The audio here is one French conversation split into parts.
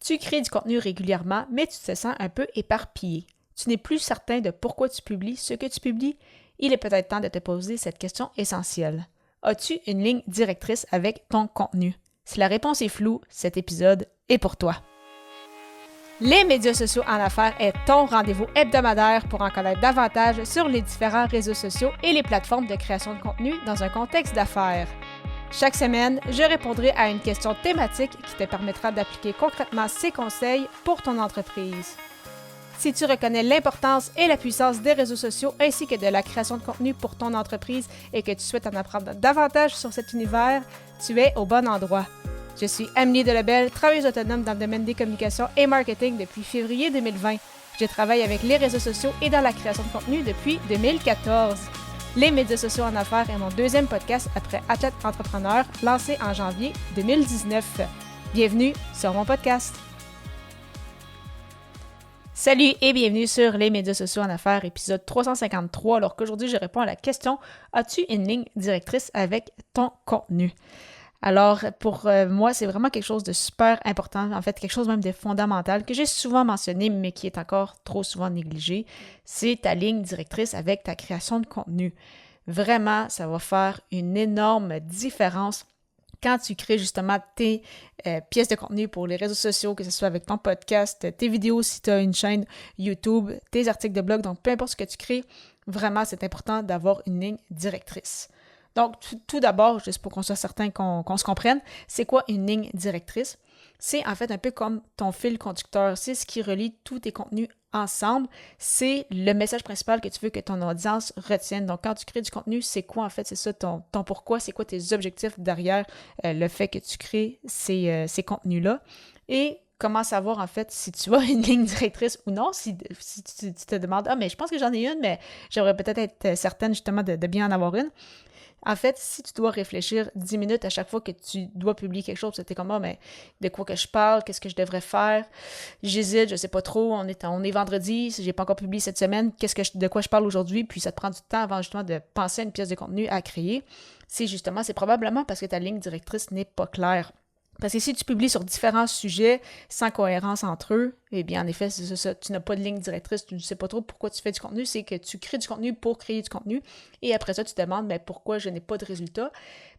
Tu crées du contenu régulièrement, mais tu te sens un peu éparpillé. Tu n'es plus certain de pourquoi tu publies ce que tu publies. Il est peut-être temps de te poser cette question essentielle. As-tu une ligne directrice avec ton contenu? Si la réponse est floue, cet épisode est pour toi. Les médias sociaux en affaires est ton rendez-vous hebdomadaire pour en connaître davantage sur les différents réseaux sociaux et les plateformes de création de contenu dans un contexte d'affaires. Chaque semaine, je répondrai à une question thématique qui te permettra d'appliquer concrètement ces conseils pour ton entreprise. Si tu reconnais l'importance et la puissance des réseaux sociaux ainsi que de la création de contenu pour ton entreprise et que tu souhaites en apprendre davantage sur cet univers, tu es au bon endroit. Je suis Amélie Delebel, travailleuse autonome dans le domaine des communications et marketing depuis février 2020. Je travaille avec les réseaux sociaux et dans la création de contenu depuis 2014. Les médias sociaux en affaires est mon deuxième podcast après Athlète Entrepreneur, lancé en janvier 2019. Bienvenue sur mon podcast. Salut et bienvenue sur les médias sociaux en affaires, épisode 353, alors qu'aujourd'hui je réponds à la question « As-tu une ligne directrice avec ton contenu? » Alors, pour moi, c'est vraiment quelque chose de super important, en fait, quelque chose même de fondamental que j'ai souvent mentionné, mais qui est encore trop souvent négligé, c'est ta ligne directrice avec ta création de contenu. Vraiment, ça va faire une énorme différence quand tu crées justement tes pièces de contenu pour les réseaux sociaux, que ce soit avec ton podcast, tes vidéos si tu as une chaîne YouTube, tes articles de blog, donc peu importe ce que tu crées, vraiment, c'est important d'avoir une ligne directrice. Donc, tout d'abord, juste pour qu'on soit certain qu'on se comprenne, c'est quoi une ligne directrice? C'est en fait un peu comme ton fil conducteur. C'est ce qui relie tous tes contenus ensemble. C'est le message principal que tu veux que ton audience retienne. Donc, quand tu crées du contenu, c'est quoi en fait? C'est ça ton pourquoi? C'est quoi tes objectifs derrière le fait que tu crées ces contenus-là? Et comment savoir en fait si tu as une ligne directrice ou non, si tu te demandes « Ah, mais je pense que j'en ai une, mais j'aimerais peut-être être certaine justement de bien en avoir une. » En fait, si tu dois réfléchir 10 minutes à chaque fois que tu dois publier quelque chose, c'était comme « Ah, mais de quoi que je parle? Qu'est-ce que je devrais faire? J'hésite, je sais pas trop, on est vendredi, j'ai pas encore publié cette semaine, de quoi je parle aujourd'hui? » Puis ça te prend du temps avant justement de penser à une pièce de contenu à créer. C'est probablement parce que ta ligne directrice n'est pas claire. Parce que si tu publies sur différents sujets sans cohérence entre eux, eh bien, en effet, c'est ça, tu n'as pas de ligne directrice, tu ne sais pas trop pourquoi tu fais du contenu, c'est que tu crées du contenu pour créer du contenu, et après ça, tu te demandes, mais pourquoi je n'ai pas de résultat?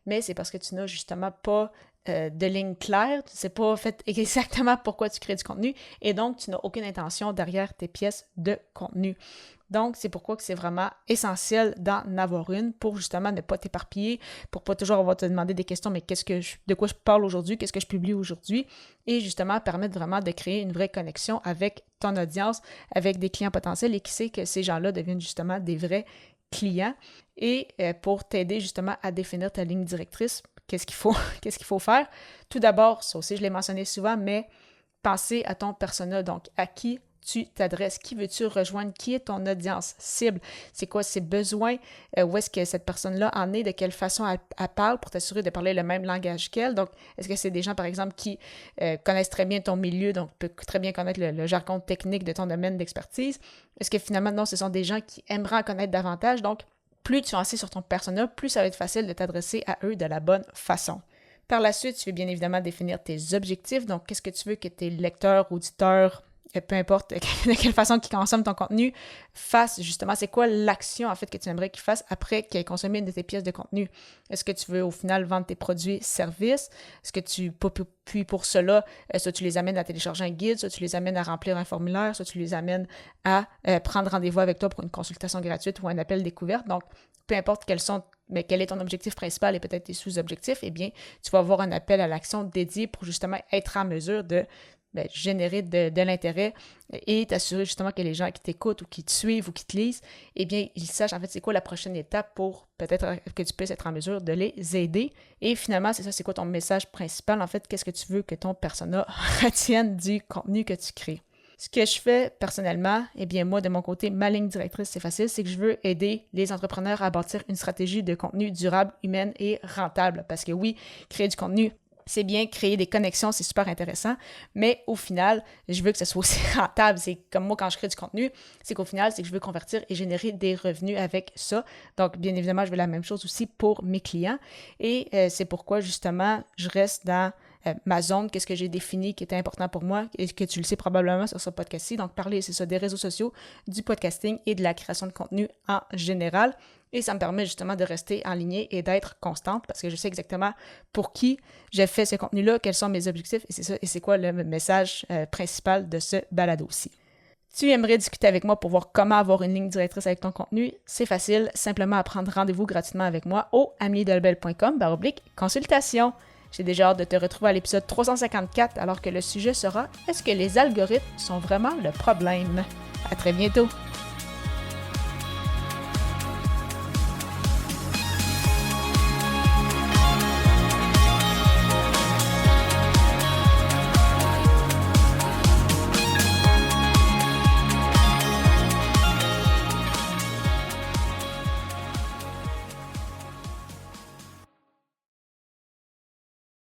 Mais c'est parce que tu n'as justement pas de ligne claire, tu ne sais pas fait exactement pourquoi tu crées du contenu, et donc, tu n'as aucune intention derrière tes pièces de contenu. Donc, c'est pourquoi que c'est vraiment essentiel d'en avoir une pour justement ne pas t'éparpiller, pour pas toujours avoir te demander des questions, mais de quoi je parle aujourd'hui, qu'est-ce que je publie aujourd'hui, et justement permettre vraiment de créer une vraie connexion avec ton audience, avec des clients potentiels, et qui sait que ces gens-là deviennent justement des vrais clients. Et pour t'aider justement à définir ta ligne directrice, qu'est-ce qu'il faut faire? Tout d'abord, ça aussi je l'ai mentionné souvent, mais penser à ton persona, donc à qui tu t'adresses, qui veux-tu rejoindre, qui est ton audience cible, c'est quoi ses besoins, où est-ce que cette personne-là en est, de quelle façon elle parle pour t'assurer de parler le même langage qu'elle. Donc, est-ce que c'est des gens, par exemple, qui connaissent très bien ton milieu, donc peuvent très bien connaître le jargon technique de ton domaine d'expertise? Est-ce que finalement, non, ce sont des gens qui aimeraient en connaître davantage? Donc, plus tu en sais sur ton persona, plus ça va être facile de t'adresser à eux de la bonne façon. Par la suite, tu veux bien évidemment définir tes objectifs, donc qu'est-ce que tu veux que tes lecteurs, auditeurs, peu importe de quelle façon qu'ils consomment ton contenu, fassent justement, c'est quoi l'action en fait que tu aimerais qu'ils fassent après qu'ils aient consommé une de tes pièces de contenu? Est-ce que tu veux au final vendre tes produits, services? Est-ce que puis pour cela, soit tu les amènes à télécharger un guide, soit tu les amènes à remplir un formulaire, soit tu les amènes à prendre rendez-vous avec toi pour une consultation gratuite ou un appel découverte. Donc, peu importe quel est ton objectif principal et peut-être tes sous-objectifs, eh bien, tu vas avoir un appel à l'action dédié pour justement être en mesure de générer de l'intérêt et t'assurer justement que les gens qui t'écoutent ou qui te suivent ou qui te lisent, eh bien, ils sachent en fait c'est quoi la prochaine étape pour peut-être que tu puisses être en mesure de les aider. Et finalement, c'est ça, c'est quoi ton message principal? En fait, qu'est-ce que tu veux que ton persona retienne du contenu que tu crées? Ce que je fais personnellement, eh bien moi, de mon côté, ma ligne directrice, c'est facile, c'est que je veux aider les entrepreneurs à bâtir une stratégie de contenu durable, humaine et rentable. Parce que oui, créer du contenu, c'est bien, créer des connexions, c'est super intéressant, mais au final, je veux que ce soit aussi rentable. C'est comme moi, quand je crée du contenu, c'est qu'au final, c'est que je veux convertir et générer des revenus avec ça. Donc, bien évidemment, je veux la même chose aussi pour mes clients. Et c'est pourquoi, justement, je reste dans ma zone, qu'est-ce que j'ai défini qui était important pour moi, et que tu le sais probablement sur ce podcast-ci. Donc, parler, c'est ça, des réseaux sociaux, du podcasting et de la création de contenu en général. Et ça me permet justement de rester en ligne et d'être constante parce que je sais exactement pour qui j'ai fait ce contenu-là, quels sont mes objectifs et c'est ça, et c'est quoi le message principal de ce balado-ci. Tu aimerais discuter avec moi pour voir comment avoir une ligne directrice avec ton contenu? C'est facile, simplement à prendre rendez-vous gratuitement avec moi au ameliedelbel.com/consultation. J'ai déjà hâte de te retrouver à l'épisode 354 alors que le sujet sera « Est-ce que les algorithmes sont vraiment le problème? » À très bientôt!